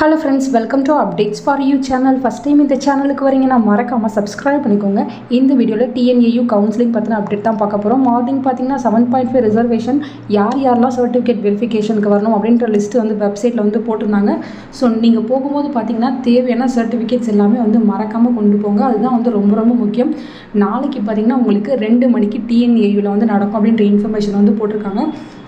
Hello friends, welcome to Updates for You channel. First time இந்த சேனலுக்கு வரீங்கன்னா மறக்காம subscribe பண்ணிக்கோங்க. இந்த வீடியோல TNAU கவுன்சிலிங் பத்தின அப்டேட் தான் பார்க்க போறோம். மார்னிங் பாத்தீங்கன்னா 7.5 ரிசர்வேஷன் யாரெல்லாம் சர்டிபிகேட் வெரிஃபிகேஷனுக்கு வரணும் அப்படின்ற லிஸ்ட் வந்து வெப்சைட்ல வந்து போட்டுருந்தாங்க. ஸோ நீங்க போகும்போது பாத்தீங்கன்னா தேவையான சர்டிபிகேட்ஸ் எல்லாமே வந்து மறக்காம கொண்டு போங்க. அதுதான் வந்து ரொம்ப முக்கியம். நாளைக்கு பாத்தீங்கன்னா உங்களுக்கு 2 மணிக்கு TNAUல வந்து நடக்கும் அப்படின்ற இன்ஃபர்மேஷன் வந்து போட்டிருக்காங்க.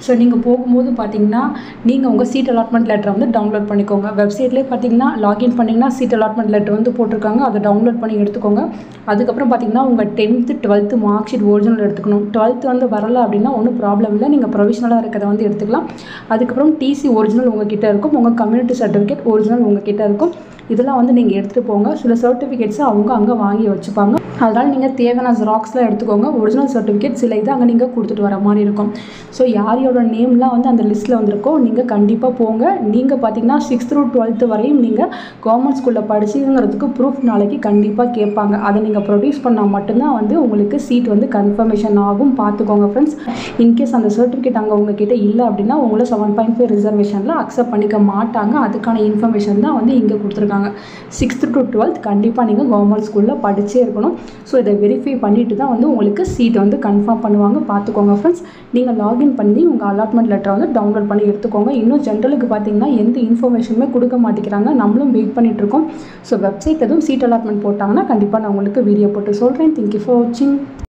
ஸோ நீங்கள் போகும்போது பார்த்தீங்கன்னா நீங்கள் உங்கள் சீட் அலாட்மெண்ட் லெட்டரை வந்து டவுன்லோட் பண்ணிக்கோங்க. வெப்சைட்லேயே பார்த்தீங்கன்னா லாகின் பண்ணிங்கன்னா சீட் அலாட்மெண்ட் லெட்டர் வந்து போட்டிருக்காங்க, அதை டவுன்லோட் பண்ணி எடுத்துக்கோங்க. அதுக்கப்புறம் பார்த்தீங்கன்னா உங்கள் 10th 12th mark sheet original எடுத்துக்கணும். 12th வந்து வரலை அப்படின்னா ஒன்றும் ப்ராப்ளம் இல்லை, நீங்கள் ப்ரொவிஷனலாக இருக்கிறத வந்து எடுத்துக்கலாம். அதுக்கப்புறம் டிசி ஒரிஜினல் உங்ககிட்ட இருக்கும், உங்கள் கம்யூனிட்டி சர்டிஃபிகேட் ஒரிஜினல் உங்ககிட்ட இருக்கும். இதெல்லாம் வந்து நீங்கள் எடுத்துகிட்டு போங்க. சில சர்டிஃபிகேட்ஸை அவங்க அங்கே வாங்கி வச்சுப்பாங்க, அதனால் நீங்கள் தேவையான ஜெராக்ஸ்லாம் எடுத்துக்கோங்க. ஒரிஜினல் சர்டிஃபிகேட் சில இது அங்கே நீங்கள் கொடுத்துட்டு வர மாதிரி இருக்கும். ஸோ யாரோட நேம்லாம் வந்து அந்த லிஸ்ட்டில் வந்திருக்கோ நீங்கள் கண்டிப்பாக போங்க. நீங்கள் பார்த்தீங்கன்னா 6th to 12th வரையும் நீங்கள் கவர்மெண்ட் ஸ்கூலில் படிச்சுங்கிறதுக்கு ப்ரூஃப் நாளைக்கு கண்டிப்பாக கேட்பாங்க. அதை நீங்கள் ப்ரொடியூஸ் பண்ணால் மட்டும்தான் வந்து உங்களுக்கு சீட் வந்து கன்ஃபர்மேஷன் ஆகும். பார்த்துக்கோங்க ஃப்ரெண்ட்ஸ். இன்கேஸ் அந்த சர்டிஃபிகேட் அங்கே உங்ககிட்ட இல்லை அப்படின்னா உங்களை 7.5 ரிசர்வேஷனில் அக்செப்ட் பண்ணிக்க மாட்டாங்க. அதுக்கான இன்ஃபர்மேஷன் தான் வந்து இங்கே கொடுத்துருக்காங்க. 6th to 12th கண்டிப்பாக நீங்கள் கவர்மெண்ட் ஸ்கூலில் படிச்சே இருக்கணும். ஸோ இதை வெரிஃபை பண்ணிட்டு தான் வந்து உங்களுக்கு சீட் வந்து கன்ஃபார்ம் பண்ணுவாங்க. பார்த்துக்கோங்க ஃப்ரெண்ட்ஸ். நீங்கள் லாகின் பண்ணி உங்கள் அலாட்மெண்ட் லெட்டரை வந்து டவுன்லோட் பண்ணி எடுத்துக்கோங்க. இன்னும் ஜென்ரலுக்கு பார்த்தீங்கன்னா எந்த இன்ஃபர்மேஷனுமே கொடுக்க மாட்டேங்கிறாங்க, நம்மளும் வெயிட் பண்ணிகிட்ருக்கோம். ஸோ வெப்சைட் எதுவும் சீட் அலாட்மெண்ட் போட்டாங்கன்னா கண்டிப்பாக நான் உங்களுக்கு வீடியோ போட்டு சொல்கிறேன். தேங்க்யூ ஃபார் வாட்சிங்.